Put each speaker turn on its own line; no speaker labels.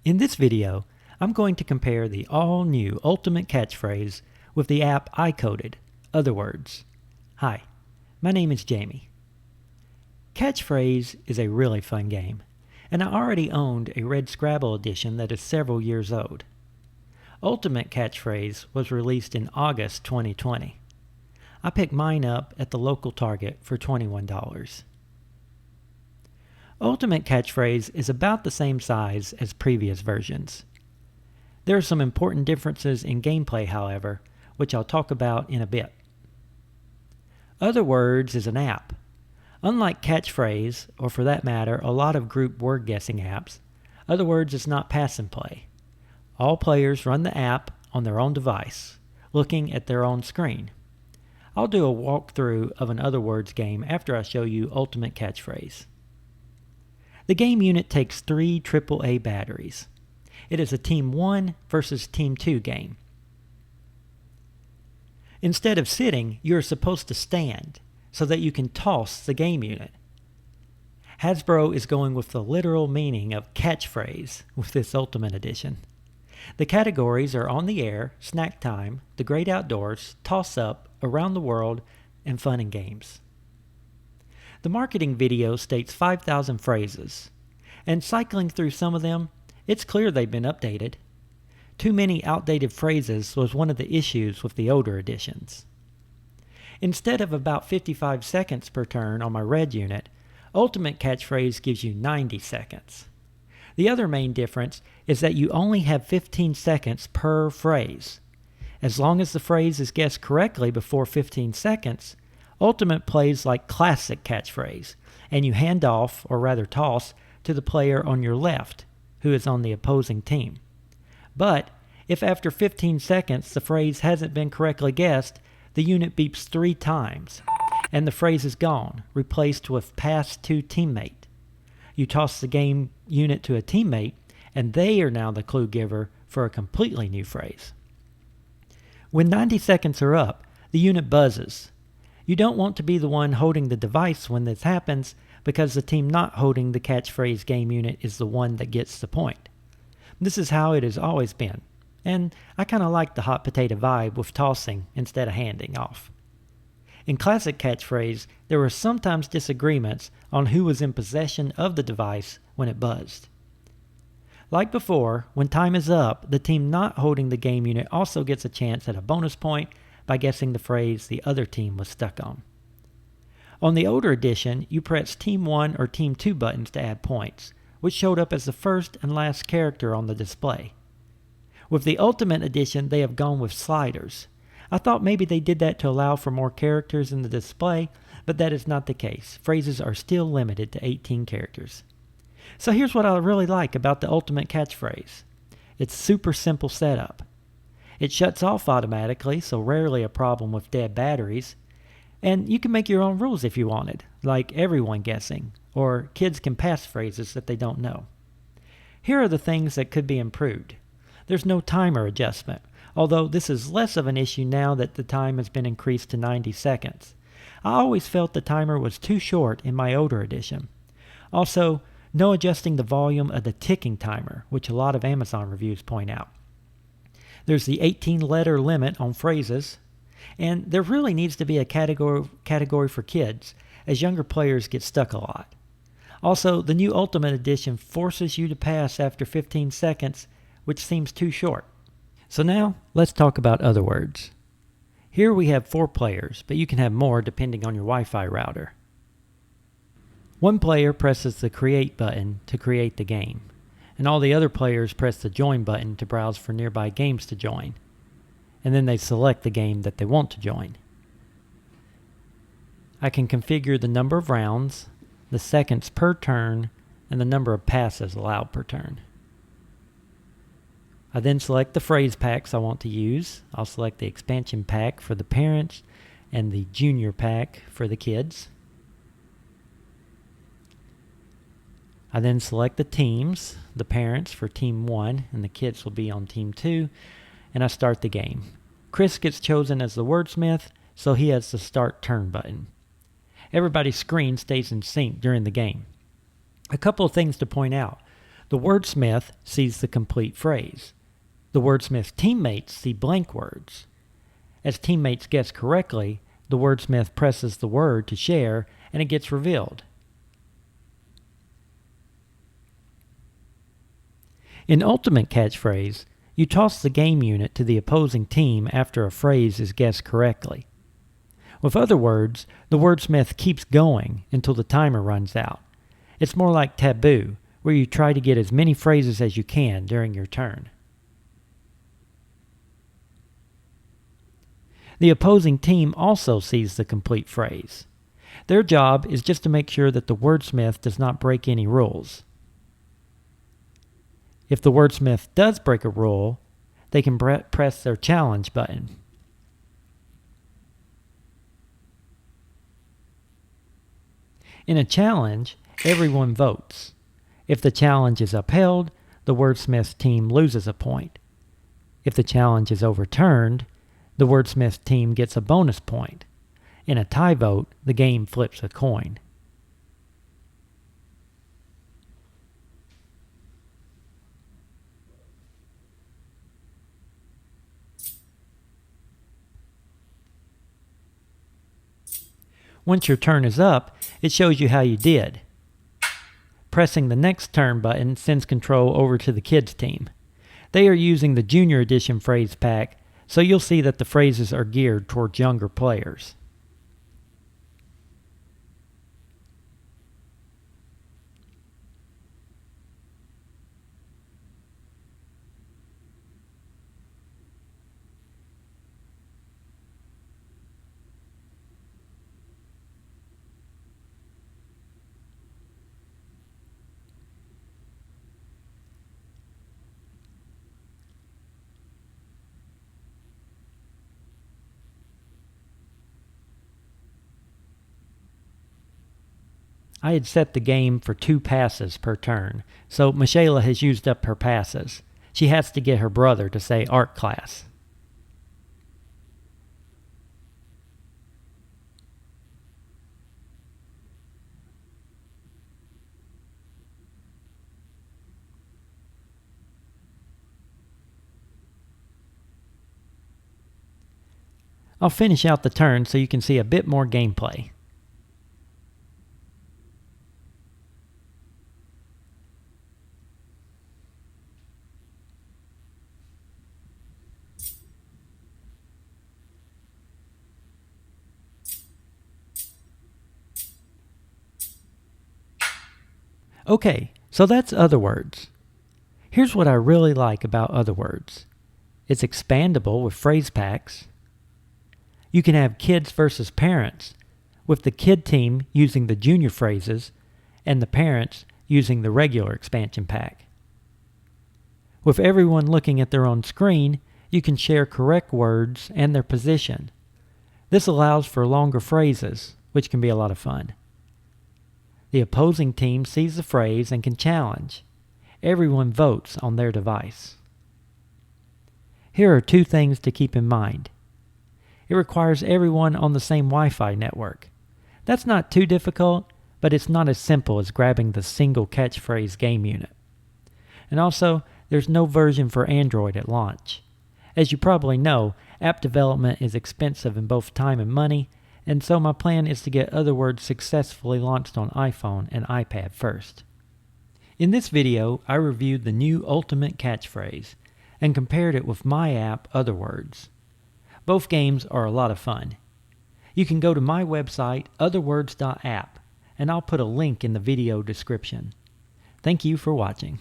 In this video, I'm going to compare the all-new Ultimate Catchphrase with the app I coded, Other Words. Hi, my name is Jamie. Catchphrase is a really fun game, and I already owned a red Scrabble edition that is several years old. Ultimate Catchphrase was released in August 2020. I picked mine up at the local Target for $21. Ultimate Catchphrase is about the same size as previous versions. There are some important differences in gameplay, however, which I'll talk about in a bit. Other Words is an app. Unlike Catchphrase, or for that matter, a lot of group word guessing apps, Other Words is not pass and play. All players run the app on their own device, looking at their own screen. I'll do a walkthrough of an Other Words game after I show you Ultimate Catchphrase. The game unit takes 3 AAA batteries. It is a Team 1 versus Team 2 game. Instead of sitting, you are supposed to stand so that you can toss the game unit. Hasbro is going with the literal meaning of catchphrase with this Ultimate Edition. The categories are on the air, snack time, the great outdoors, toss-up, around the world, and fun and games. The marketing video states 5,000 phrases, and cycling through some of them, it's clear they've been updated. Too many outdated phrases was one of the issues with the older editions. Instead of about 55 seconds per turn on my red unit, Ultimate Catchphrase gives you 90 seconds. The other main difference is that you only have 15 seconds per phrase. As long as the phrase is guessed correctly before 15 seconds, Ultimate plays like classic Catchphrase, and you hand off, or rather toss, to the player on your left, who is on the opposing team. But if after 15 seconds the phrase hasn't been correctly guessed, the unit beeps 3 times, and the phrase is gone, replaced with pass to teammate. You toss the game unit to a teammate, and they are now the clue giver for a completely new phrase. When 90 seconds are up, the unit buzzes. You don't want to be the one holding the device when this happens, because the team not holding the catchphrase game unit is the one that gets the point. This is how it has always been, and I kind of like the hot potato vibe with tossing instead of handing off. In classic Catchphrase, there were sometimes disagreements on who was in possession of the device when it buzzed. Like before, when time is up, the team not holding the game unit also gets a chance at a bonus point by guessing the phrase the other team was stuck on. On the older edition, you press Team 1 or Team 2 buttons to add points, which showed up as the first and last character on the display. With the Ultimate Edition, they have gone with sliders. I thought maybe they did that to allow for more characters in the display, but that is not the case. Phrases are still limited to 18 characters. So here's what I really like about the Ultimate Catchphrase. It's super simple setup. It shuts off automatically, so rarely a problem with dead batteries. And you can make your own rules if you wanted, like everyone guessing, or kids can pass phrases that they don't know. Here are the things that could be improved. There's no timer adjustment, although this is less of an issue now that the time has been increased to 90 seconds. I always felt the timer was too short in my older edition. Also, no adjusting the volume of the ticking timer, which a lot of Amazon reviews point out. There's the 18-letter limit on phrases, and there really needs to be a category for kids, as younger players get stuck a lot. Also, the new Ultimate Edition forces you to pass after 15 seconds, which seems too short. So now, let's talk about Other Words. Here we have 4 players, but you can have more depending on your Wi-Fi router. One player presses the Create button to create the game, and all the other players press the Join button to browse for nearby games to join, and then they select the game that they want to join. I can configure the number of rounds, the seconds per turn, and the number of passes allowed per turn. I then select the phrase packs I want to use. I'll select the expansion pack for the parents and the junior pack for the kids. I then select the teams, the parents for Team 1 and the kids will be on Team 2, and I start the game. Chris gets chosen as the wordsmith, so he has the Start Turn button. Everybody's screen stays in sync during the game. A couple of things to point out. The wordsmith sees the complete phrase. The wordsmith's teammates see blank words. As teammates guess correctly, the wordsmith presses the word to share and it gets revealed. In Ultimate Catchphrase, you toss the game unit to the opposing team after a phrase is guessed correctly. With other words, the wordsmith keeps going until the timer runs out. It's more like Taboo, where you try to get as many phrases as you can during your turn. The opposing team also sees the complete phrase. Their job is just to make sure that the wordsmith does not break any rules. If the wordsmith does break a rule, they can press their challenge button. In a challenge, everyone votes. If the challenge is upheld, the wordsmith team loses a point. If the challenge is overturned, the wordsmith team gets a bonus point. In a tie vote, the game flips a coin. Once your turn is up, it shows you how you did. Pressing the next turn button sends control over to the kids team. They are using the Junior Edition phrase pack, so you'll see that the phrases are geared towards younger players. I had set the game for 2 passes per turn, so Michaela has used up her passes. She has to get her brother to say art class. I'll finish out the turn so you can see a bit more gameplay. Okay, so that's Other Words. Here's what I really like about Other Words. It's expandable with phrase packs. You can have kids versus parents, with the kid team using the junior phrases and the parents using the regular expansion pack. With everyone looking at their own screen, you can share correct words and their position. This allows for longer phrases, which can be a lot of fun. The opposing team sees the phrase and can challenge. Everyone votes on their device. Here are 2 things to keep in mind. It requires everyone on the same Wi-Fi network. That's not too difficult, but it's not as simple as grabbing the single catchphrase game unit. And also, there's no version for Android at launch. As you probably know, app development is expensive in both time and money, and so my plan is to get Other Words successfully launched on iPhone and iPad first. In this video, I reviewed the new Ultimate Catchphrase and compared it with my app, Other Words. Both games are a lot of fun. You can go to my website, otherwords.app, and I'll put a link in the video description. Thank you for watching.